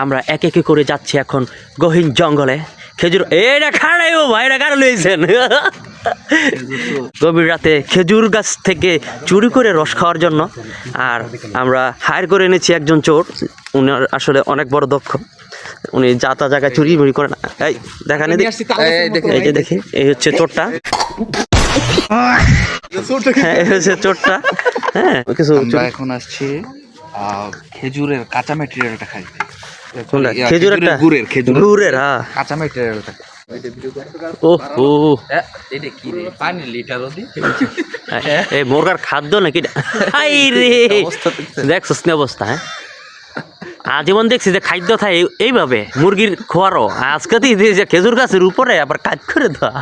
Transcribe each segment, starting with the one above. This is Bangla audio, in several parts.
আমরা এক একে করে যাচ্ছি এখন গহীন জঙ্গলে খেজুর এটা খাড়াই ও ভাই এটা কারো লইছেন গভীর রাতে খেজুর গাছ থেকে চুরি করে রস খাওয়ার জন্য। আর আমরা হায়ার করে এনেছি একজন চোর, উনি আসলে অনেক বড় দক্ষ, উনি যাতা জায়গায় চুরি মুড়ি করে না। এই দেখান এই যে দেখি এই হচ্ছে চোরটা, হ্যাঁ এই হচ্ছে চোরটা। হ্যাঁ কিছু এখন আসছি খেজুরের কাঁচা ম্যাটেরিয়ালটা খাই। খেজুর একটা গুড়ের হ্যাঁ কাঁচা ম্যাটেরিয়ালটা এই মুরগার খাদ্য নাকি দেখছিস না অবস্থা? হ্যাঁ আজীবন দেখছি যে খাদ্য থাকে এইভাবে মুরগির খোয়ারও, আজকে যে খেজুর গাছের উপরে আবার কাজ করে দেওয়া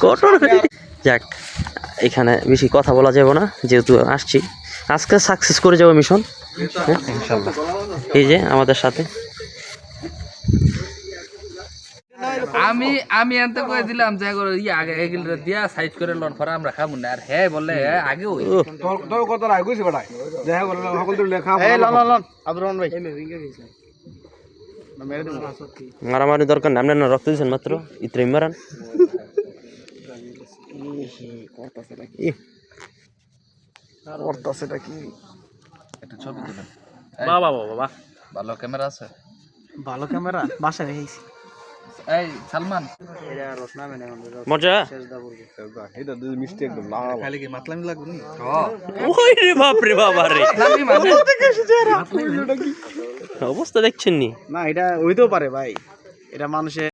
কঠোর। যাক এখানে বেশি কথা বলা যাবে না, যেহেতু আসছি আজকে সাকসেস করে যাবো মিশন ইনশাআল্লাহ। এই যে আমাদের সাথে আমি এনতে কই দিলাম যে আগে এগুলো দিয়া সাইজ করে লন পরে আমরা খাবো না। আর হ্যাঁ বললে আগে ওই তোর কত রাগ কইছে বেটাই দেখা বলে সকল তো লেখা এই লন লন আব্দুররহমান ভাই মারামারি দরকার না, আপনার রক্ত দিচ্ছেন মাত্র ইত্রিম মারান। একটা ছবি তুলেন। বাবা বাবা ভালো ক্যামেরা আছে? ভালো ক্যামেরা বাসায় রেখেছি। এই সালমান মজা এটা দুই মিস্টেক একদম লাল খালি কি মাতলামি লাগবে নি? ওই রে বাপ রে বাবা রে অবস্থা দেখছেন নি? না এটা হইতেও পারে ভাই, এটা মানুষের